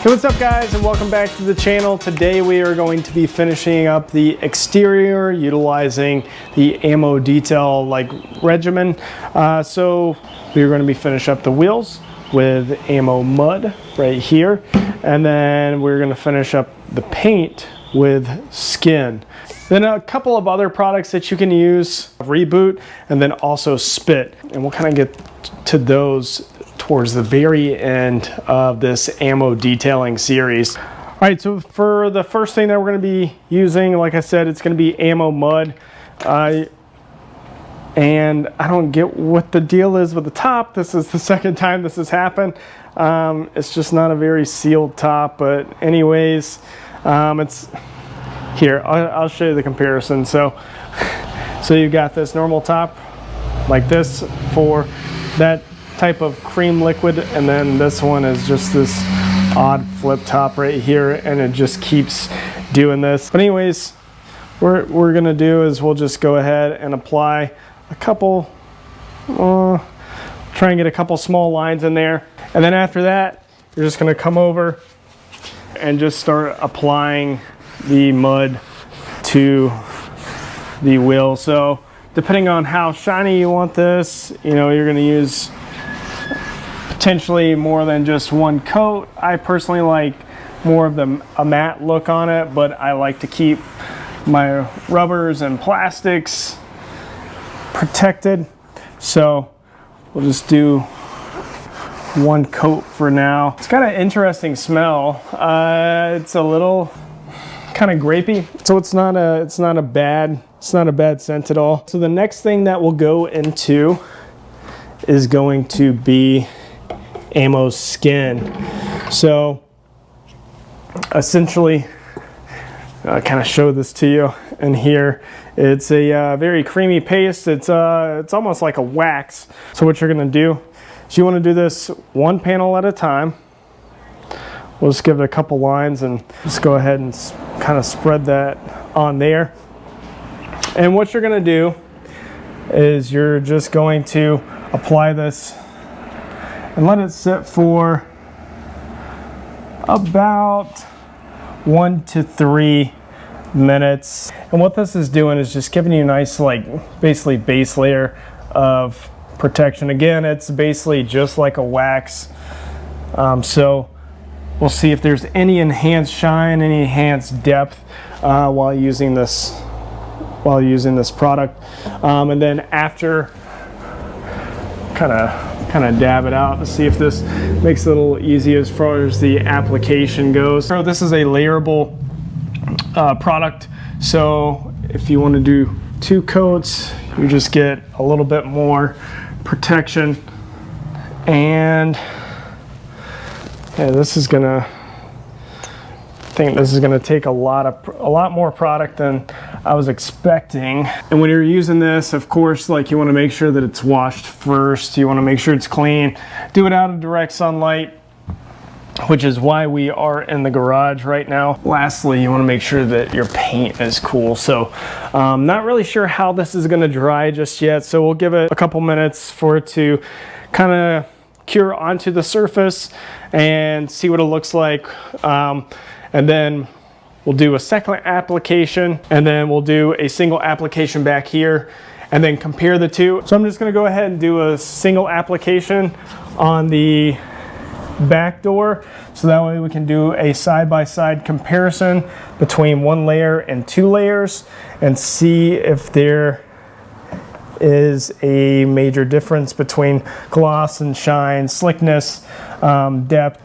Hey, what's up guys, and welcome back to the channel. Today we are going to be finishing up the exterior utilizing the ammo detail regimen. So we're going to be finish up the wheels with ammo mud right here, and then we're going to finish up the paint with skin. Then a couple of other products that you can use, Reboot and then also Spit, and we'll kind of get to those towards the very end of this ammo detailing series. All right, so for the first thing that we're going to be using, like I said, it's going to be ammo mud. And I don't get what the deal is with the top. This is the second time this has happened. It's just not a very sealed top, but anyways, it's here. I'll show you the comparison. So you've got this normal top like this for that type of cream liquid, and then this one is just this odd flip top right here, and it just keeps doing this. But anyways, what we're gonna do is we'll just go ahead and apply a couple, try and get a couple small lines in there, and then after that you're just gonna come over and just start applying the mud to the wheel. So depending on how shiny you want this, you know, you're gonna use potentially more than just one coat. I personally like more of a matte look on it, but I like to keep my rubbers and plastics protected. So we'll just do one coat for now. It's got an interesting smell. It's a little kind of grapey, so it's not a bad scent at all. So the next thing that we'll go into is going to be ammo skin. So essentially, I kind of show this to you in here. It's a very creamy paste. It's almost like a wax. So what you're gonna do is you want to do this one panel at a time. We'll just give it a couple lines and just go ahead and kind of spread that on there. And what you're gonna do is you're just going to apply this and let it sit for about 1 to 3 minutes. And what this is doing is just giving you a nice, basically base layer of protection. Again, it's basically just like a wax. So we'll see if there's any enhanced shine, any enhanced depth while using this product. And then after, kind of dab it out to see if this makes it a little easy as far as the application goes. So this is a layerable product, so if you want to do 2 coats, you just get a little bit more protection. And yeah, this is gonna, I think this is gonna take a lot more product than I was expecting. And when you're using this, of course, you want to make sure that it's washed first. You want to make sure it's clean. Do it out of direct sunlight, which is why we are in the garage right now. Lastly, you want to make sure that your paint is cool. So not really sure how this is going to dry just yet, so we'll give it a couple minutes for it to kind of cure onto the surface and see what it looks like. And then we'll do a second application, and then we'll do a single application back here, and then compare the two. So I'm just gonna go ahead and do a single application on the back door, so that way we can do a side-by-side comparison between 1 layer and 2 layers and see if there is a major difference between gloss and shine, slickness, depth.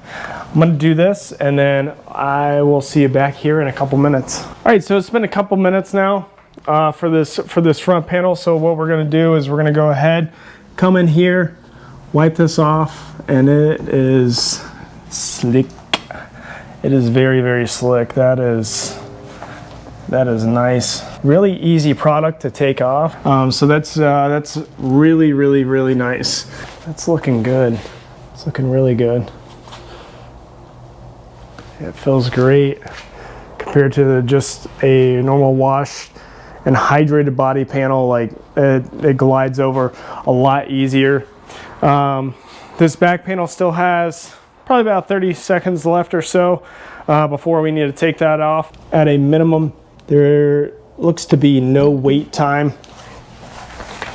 I'm gonna do this, and then I will see you back here in a couple minutes. All right, so it's been a couple minutes now for this front panel. So what we're gonna do is we're gonna go ahead, come in here, wipe this off, and it is slick. It is very, very slick. That is nice. Really easy product to take off. So that's really, really, really nice. That's looking good. It's looking really good. It feels great compared to just a normal wash and hydrated body panel. It glides over a lot easier. This back panel still has probably about 30 seconds left or so before we need to take that off. At a minimum, there looks to be no wait time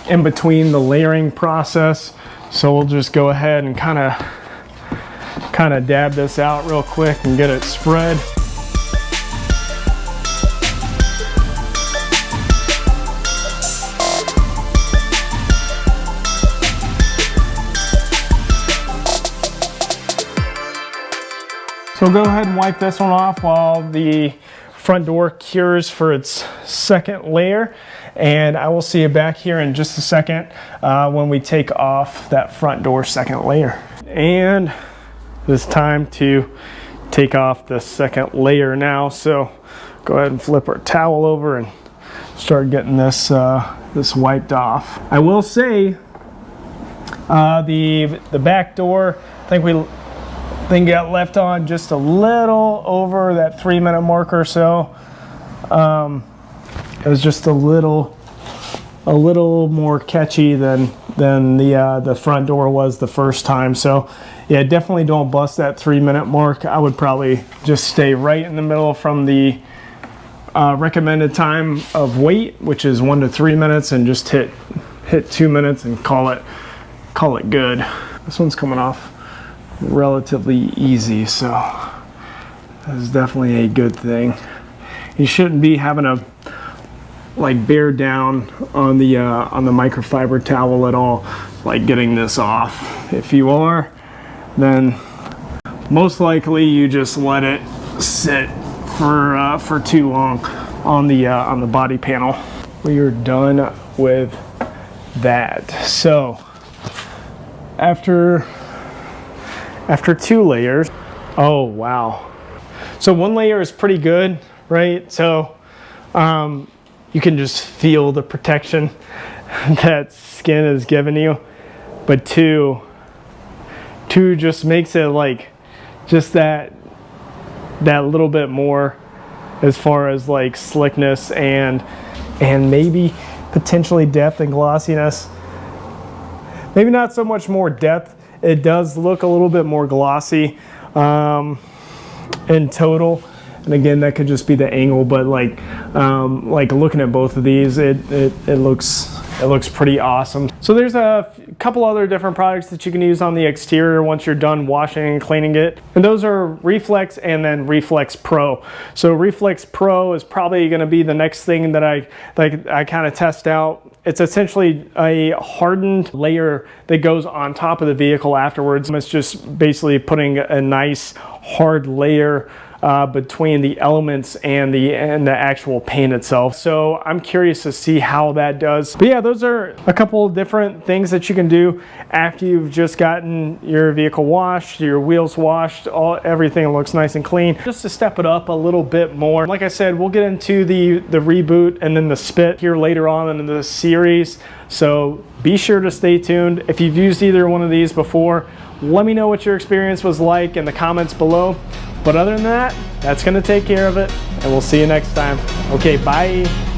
in between the layering process. So we'll just go ahead and kind of dab this out real quick and get it spread. So go ahead and wipe this one off while the front door cures for its second layer, and I will see you back here in just a second when we take off that front door second layer. And it's time to take off the second layer now, so go ahead and flip our towel over and start getting this this wiped off. I will say the back door, I think got left on just a little over that 3-minute mark or so. It was just a little more catchy than the front door was the first time. So yeah, definitely don't bust that 3-minute mark. I would probably just stay right in the middle from the recommended time of wait, which is 1 to 3 minutes, and just hit 2 minutes and call it good. This one's coming off relatively easy, so that's definitely a good thing. You shouldn't be having to like bear down on the microfiber towel at all, like getting this off. If you are, then most likely you just let it sit for too long on the body panel. We are done with that. So after 2 layers, oh wow. So 1 layer is pretty good, right? So you can just feel the protection that skin is giving you. But 2 just makes it like just that little bit more as far as like slickness and maybe potentially depth and glossiness. Maybe not so much more depth. It does look a little bit more glossy in total, and again, that could just be the angle. But like looking at both of these, it looks pretty awesome. So there's a couple other different products that you can use on the exterior once you're done washing and cleaning it, and those are Reflex and then Reflex Pro. So Reflex Pro is probably going to be the next thing that I kind of test out. It's essentially a hardened layer that goes on top of the vehicle afterwards. It's just basically putting a nice hard layer between the elements and the actual paint itself. So I'm curious to see how that does. But yeah, those are a couple of different things that you can do after you've just gotten your vehicle washed, your wheels washed, everything looks nice and clean. Just to step it up a little bit more. Like I said, we'll get into the reboot and then the spit here later on in the series. So be sure to stay tuned. If you've used either one of these before, let me know what your experience was like in the comments below. But other than that, that's going to take care of it, and we'll see you next time. Okay, bye.